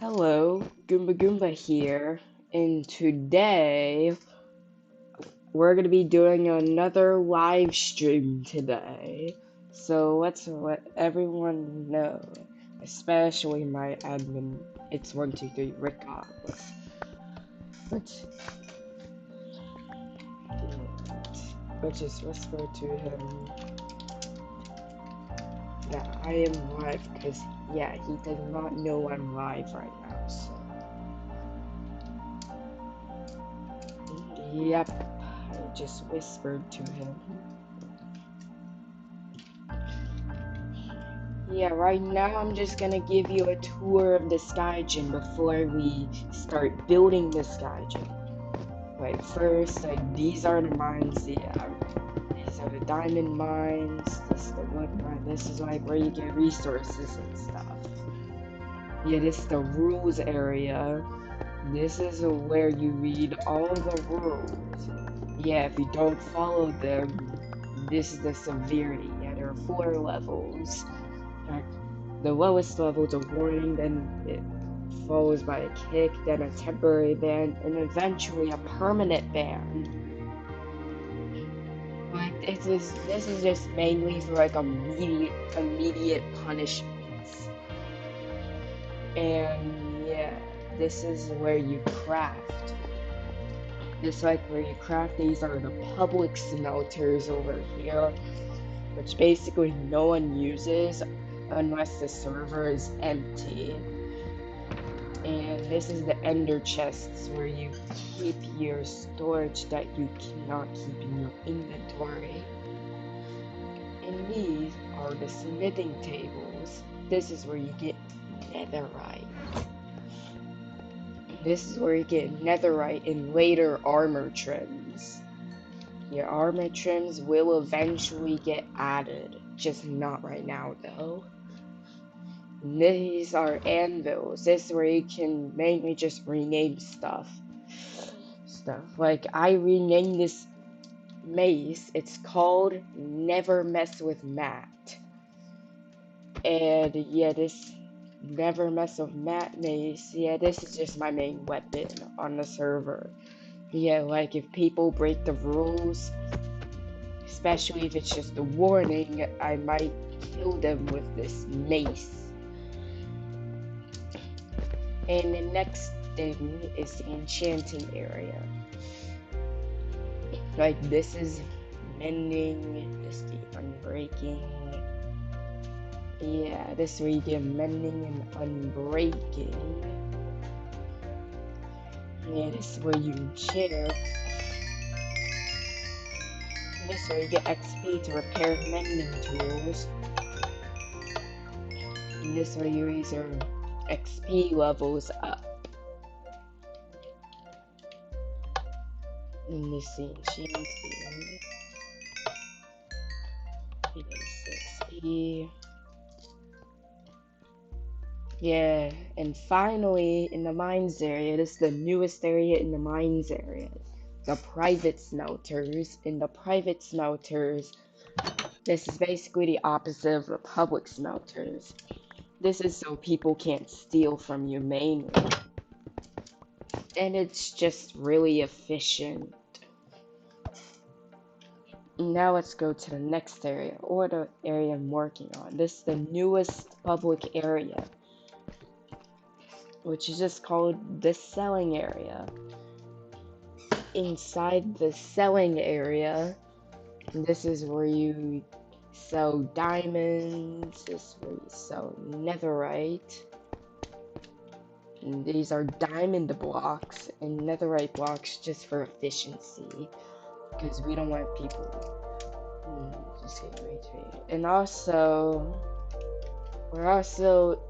Hello, Goomba Goomba here, and today we're gonna be doing another live stream today. So let's let everyone know, especially my admin. It's 123 Rick off. Let's let's just whisper to him that I am live because yeah, he does not know I'm live right now. So yep. I just whispered to him. Yeah, right now I'm just gonna give you a tour of the Skygen before we start building the Skygen. Like first, like these are the mines, yeah. These are the diamond mines, this is the wood mine, this is like where you get resources and stuff. Yeah, this is the rules area. This is where you read all the rules. Yeah, if you don't follow them, this is the severity. Yeah, there are 4 levels. The lowest level is a warning, then it follows by a kick, then a temporary ban, and eventually a permanent ban. Like this is just mainly for like immediate punishments. And yeah, this is where you craft. This is like where you craft. These are the public smelters over here, which basically no one uses unless the server is empty. And this is the ender chests where you keep your storage that you cannot keep in your inventory. And these are the smithing tables. This is where you get netherite. This is where you get netherite and later armor trims. Your armor trims will eventually get added, just not right now though. These are anvils. This is where you can mainly just rename stuff. Like I renamed this mace. It's called Never Mess with Matt. And yeah, this Never Mess with Matt mace. Yeah, this is just my main weapon on the server. Yeah, like if people break the rules, especially if it's just a warning, I might kill them with this mace. And the next thing is the enchanting area. Like this is mending, this is the unbreaking. Yeah, this is where you get mending and unbreaking. Yeah, this is where you enchant. This is where you get XP to repair mending tools. And this is where you raise your XP levels up. And this is the enchanting. It is XP. Yeah, and finally, in the mines area, this is the newest area in the mines area. The private smelters. In the private smelters, this is basically the opposite of the public smelters. This is so people can't steal from you mainly. And it's just really efficient. Now let's go to the next area, or the area I'm working on. This is the newest public area, which is just called the selling area. Inside the selling area, this is where you sell diamonds, this is where you sell netherite. And these are diamond blocks and netherite blocks just for efficiency, because we don't want people just wait. And also we're also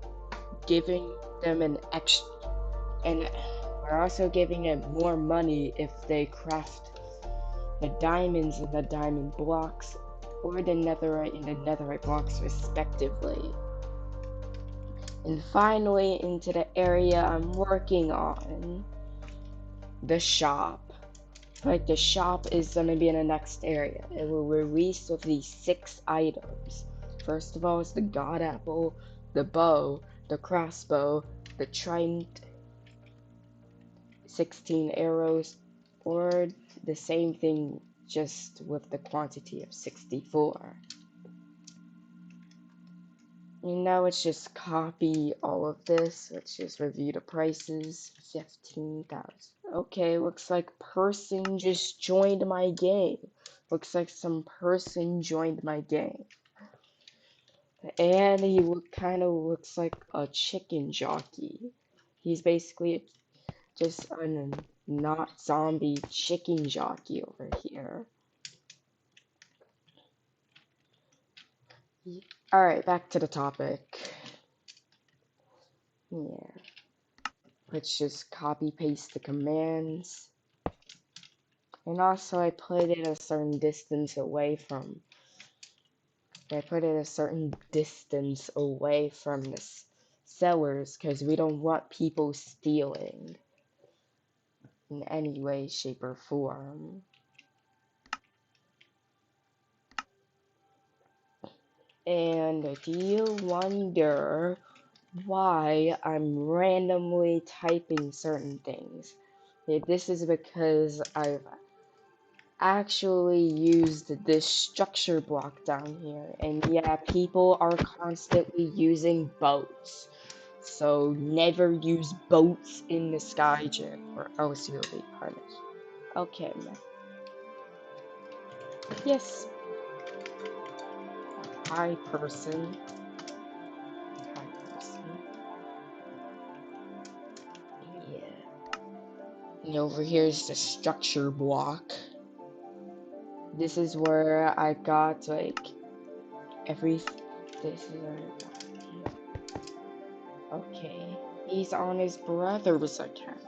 giving them an extra, and we're also giving them more money if they craft the diamonds and the diamond blocks, or the netherite and the netherite blocks respectively. And finally, into the area I'm working on, the shop. Like the shop is gonna be in the next area. It will release with these 6 items. First of all is the god apple, the bow, the crossbow, the trident, 16 arrows, or the same thing just with the quantity of 64. And now let's just copy all of this. Let's just review the prices. 15,000. Okay, looks like person just joined my game. Looks like some person joined my game. And he kind of looks like a chicken jockey. He's basically just a not zombie chicken jockey over here. Alright, back to the topic. Yeah. Let's just copy paste the commands. And also I put it a certain distance away from the sellers because we don't want people stealing in any way, shape, or form. And do you wonder why I'm randomly typing certain things? This is because I've actually used this structure block down here, and yeah, people are constantly using boats. So never use boats in the Skygen, or else you'll be punished. Okay, man. Yes. Hi, person. Hi, person. Yeah. And over here is the structure block. This is where I got, like, this is where I got. Okay. He's on his brother's account.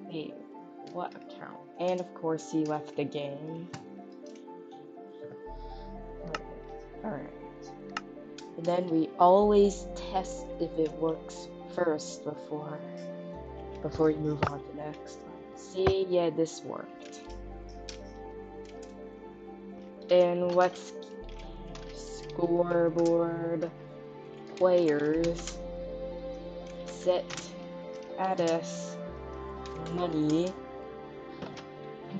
Wait, what account? And of course he left the game. Alright. And then we always test if it works first before we move on to the next one. See, yeah, this worked. And let's scoreboard players set status money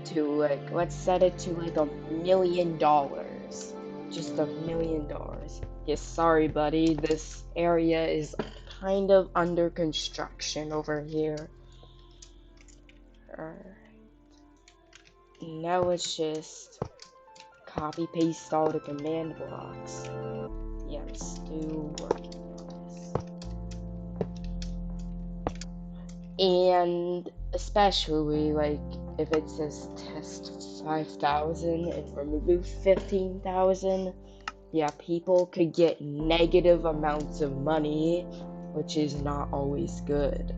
to, like, let's set it to like $1 million. Just $1 million. Yes, sorry buddy, this area is kind of under construction over here. Now let's just copy paste all the command blocks. Yeah, I'm still working on this. And especially, like, if it says test 5,000 and remove 15,000, yeah, people could get negative amounts of money, which is not always good.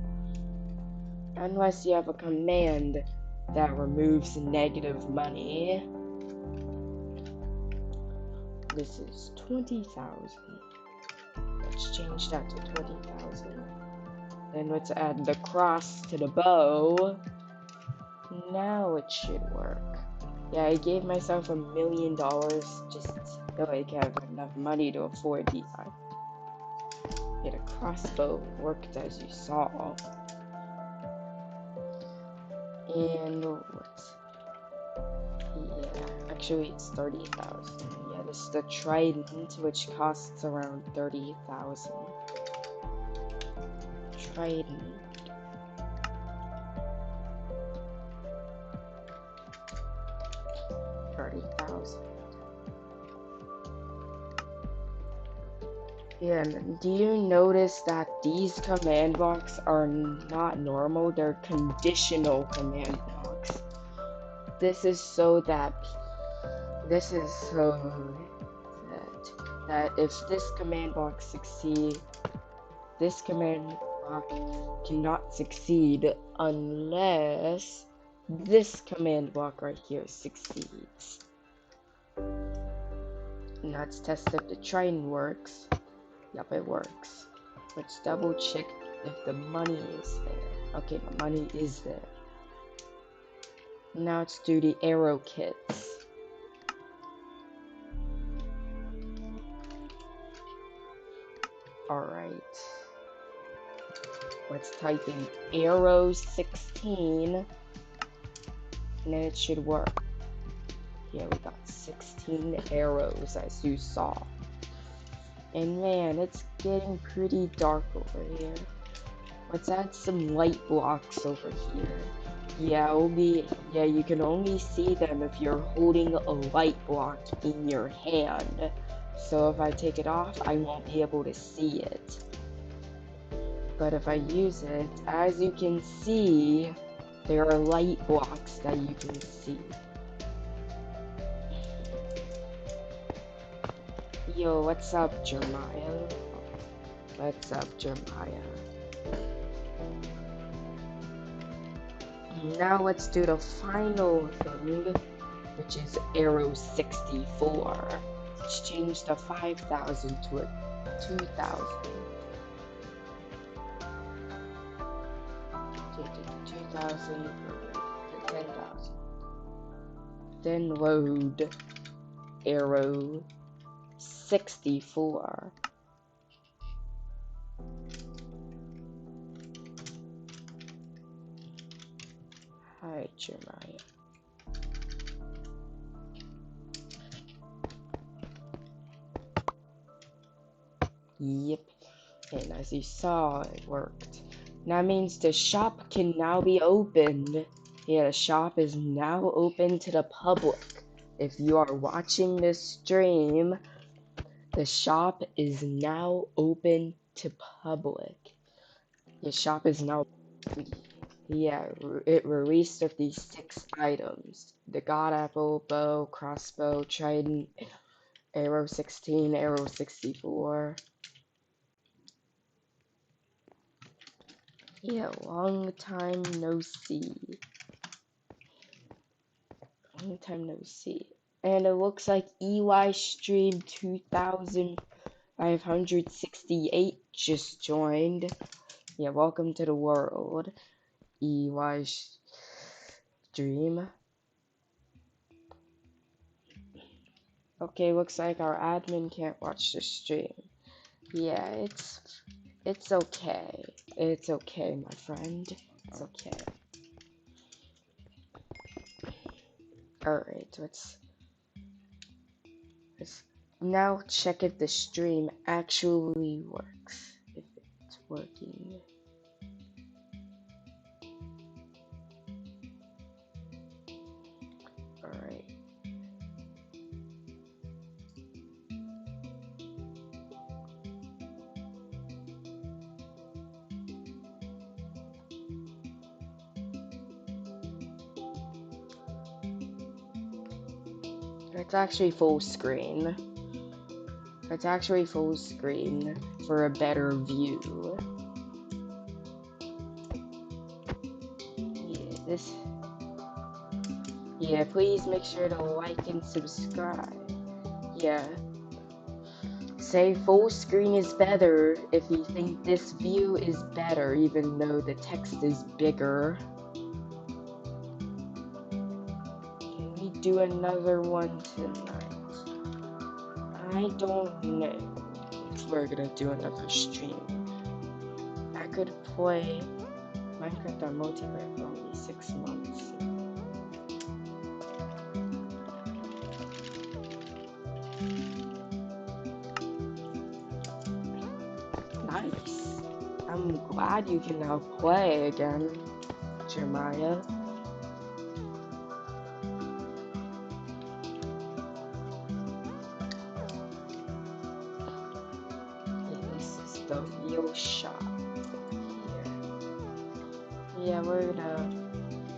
Unless you have a command that removes negative money. This is 20,000. Let's change that to 20,000. Then let's add the cross to the bow. Now it should work. Yeah, I gave myself $1 million just so I can have enough money to afford these. Yeah, the crossbow worked as you saw. And actually it's 30,000. Yeah, this is the trident, which costs around 30,000. Trident. Yeah, and do you notice that these command blocks are not normal? They're conditional command blocks. This is so that if this command block succeeds, this command block cannot succeed unless this command block right here succeeds. Now let's test if the trident works. Yep, it works. Let's double check if the money is there. Okay, the money is there. Now let's do the arrow kits. Alright. Let's type in arrow 16. And then it should work. Yeah, we got 16 arrows, as you saw. And man, it's getting pretty dark over here. Let's add some light blocks over here. Yeah, you can only see them if you're holding a light block in your hand. So if I take it off, I won't be able to see it. But if I use it, as you can see, there are light blocks that you can see. Yo, what's up, Jeremiah? What's up, Jeremiah? Now let's do the final thing, which is arrow 64. Let's change the 5,000 to a 2,000. 2,000 to 10,000. Then load arrow 64. Hi, Jeremiah. Yep, and as you saw, it worked. That means the shop can now be opened. Yeah, the shop is now open to the public. If you are watching this stream, the shop is now open to public. The shop is now, yeah, it released of these 6 items. The God Apple, bow, crossbow, trident, arrow 16, arrow 64. Yeah, long time no see. Long time no see. And it looks like EY Stream 2568 just joined. Yeah, welcome to the world, EY Stream. Okay, looks like our admin can't watch the stream. Yeah, it's okay. It's okay, my friend. It's okay. Alright, let's now check if the stream actually works. If it's working. Alright. It's actually full screen. It's actually full screen for a better view. Yeah, please make sure to like and subscribe. Yeah. Say full screen is better if you think this view is better, even though the text is bigger. Can we do another one tonight? I don't know if we're gonna do another stream. I could play Minecraft on multiplayer for only 6 months. Nice. I'm glad you can now play again, Jeremiah. Yeah, this is the real shop here. Yeah, we're gonna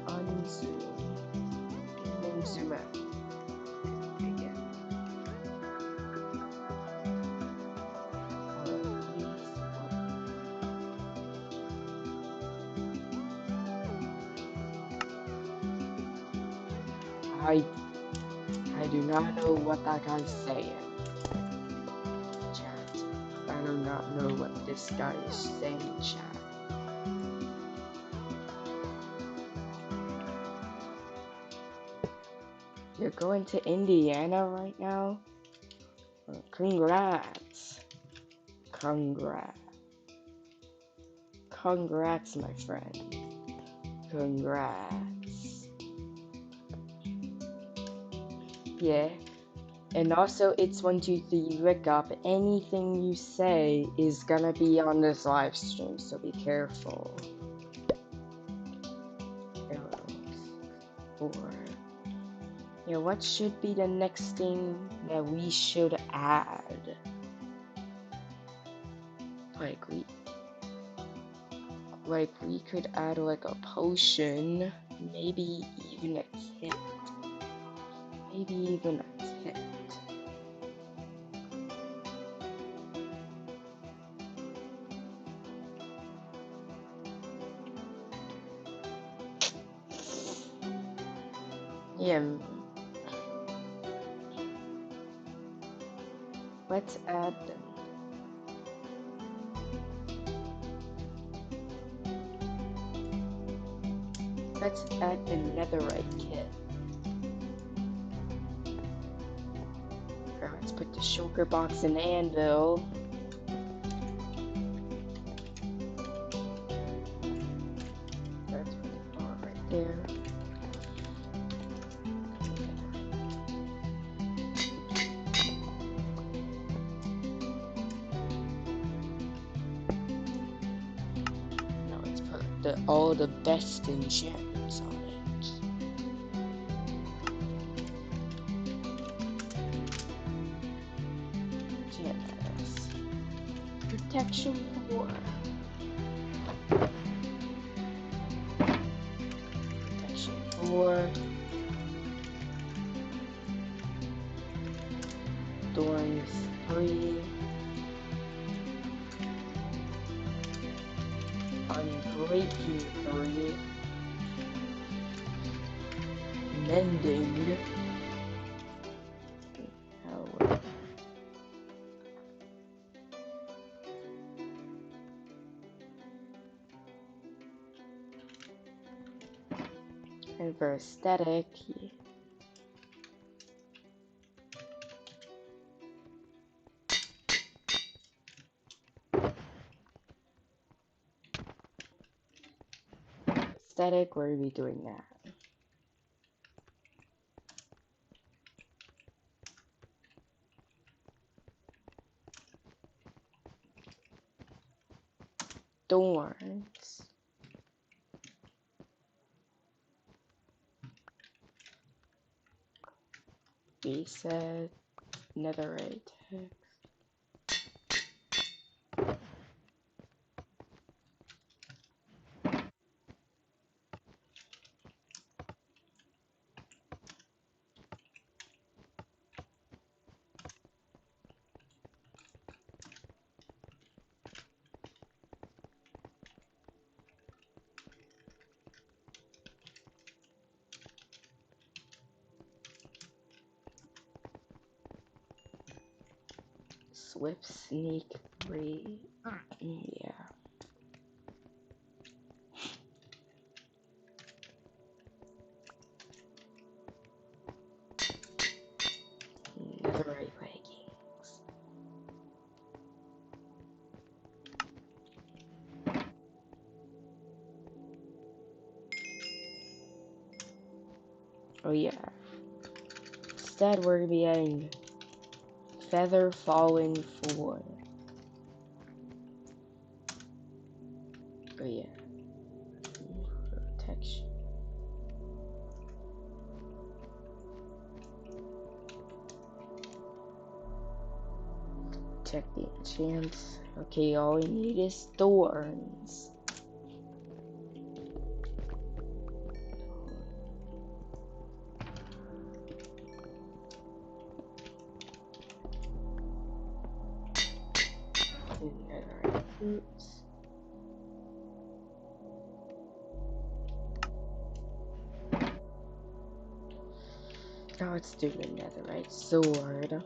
unzoom and then zoom out again. I do not know what that guy's saying. Chat. I do not know what this guy is saying, chat. You're going to Indiana right now? Congrats. Congrats. Congrats, my friend. Congrats. Yeah. And also, it's 123 look up. Anything you say is gonna be on this live stream, so be careful. Four. Yeah, what should be the next thing that we should add? Like we could add like a potion, maybe even a kit. Maybe even a kit. Yeah. Let's add them. Let's add the netherite kit. Let's put the shulker box in the anvil. Let's put the bar right there. Now let's put all the best enchantments on it. Protection 4. Protection 4. Thorns 3. Unbreaking 3. Mending. And for aesthetic, where are we doing that? Thorns. Reset. Netherite text. Swift sneak 3. Yeah. Netherite leggings. Oh yeah. Instead, we're gonna be adding feather falling 4. Oh yeah. Protection. Check the enchants. Okay, all we need is thorns. Netherite boots. Now let's do the netherite sword.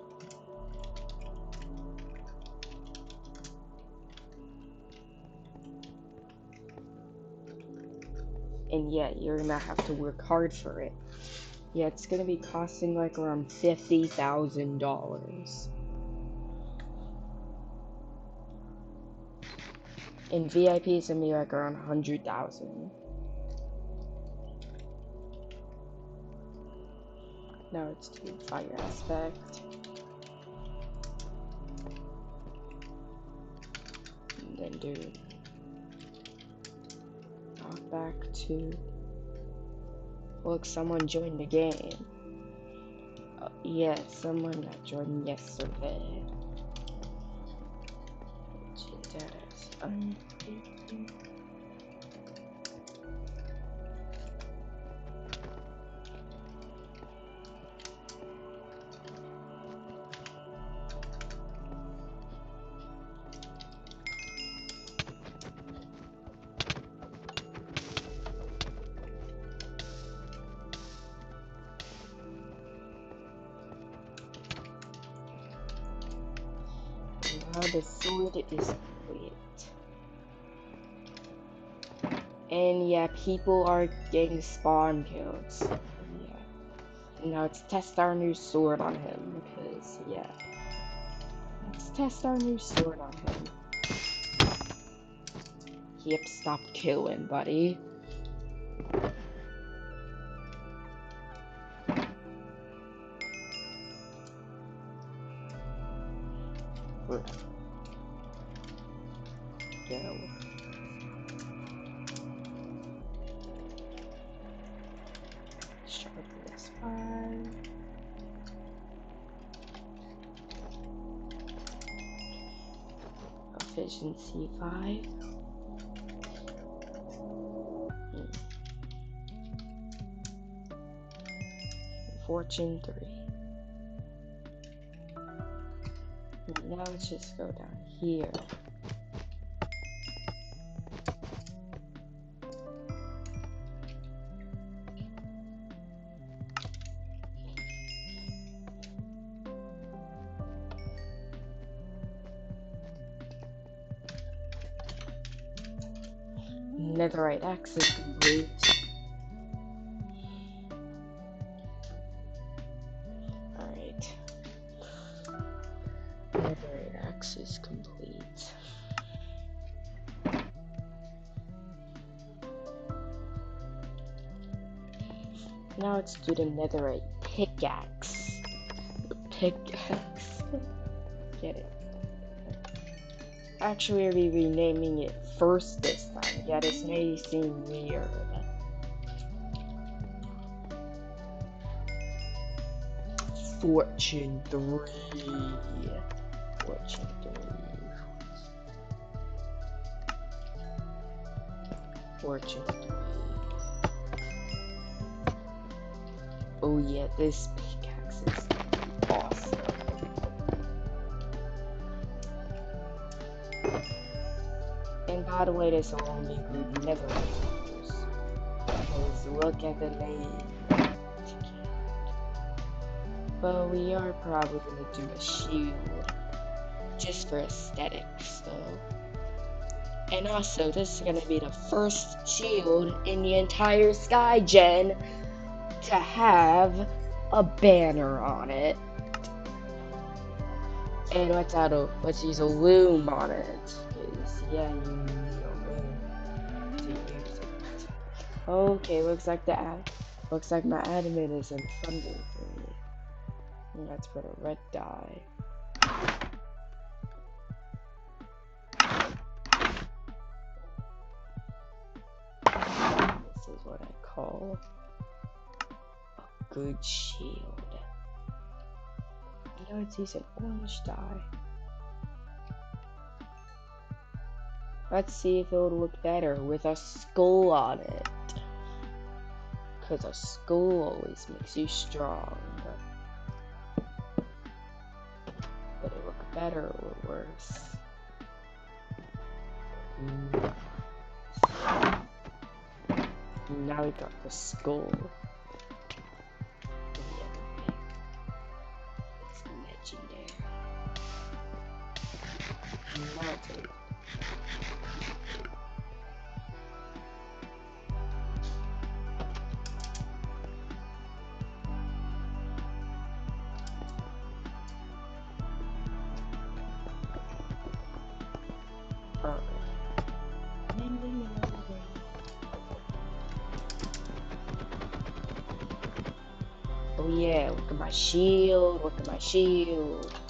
And yeah, you're gonna have to work hard for it. Yeah, it's gonna be costing like around $50,000. And VIP is gonna be like around 100,000. Now it's to fire aspect. And then do knock back to. Look, someone joined the game. Yeah, someone that joined yesterday. Now the sword is complete. And yeah, people are getting spawn kills. Yeah. Now let's test our new sword on him because yeah. Let's test our new sword on him. Yep, stop killing, buddy. Go. Sharpness 5. Efficiency 5. Fortune 3. Now let's just go down here. Netherite axe is complete. Alright. Netherite axe is complete. Now let's do the netherite pickaxe. Pickaxe. Get it. Actually, we'll be renaming it first this time. Yeah, this may seem weird. Fortune 3. Fortune 3. Fortune 3. Oh yeah, this pickaxe is awesome. And by the way, this will only include netherite. Because look at the name. But we are probably gonna do a shield. Just for aesthetics though. And also, this is gonna be the first shield in the entire Skygen to have a banner on it. And let's use a loom on it. Cause yeah, you need a loom to use it. Okay, looks like my admin isn't funding for me. And that's for the red dye. This is what I call a good shield. Now let's use an orange dye. Let's see if it would look better with a skull on it. Because a skull always makes you strong. Would it look better or worse? Now we got the skull. It's legendary. Mountain. Oh yeah, look at my shield, look at my shield.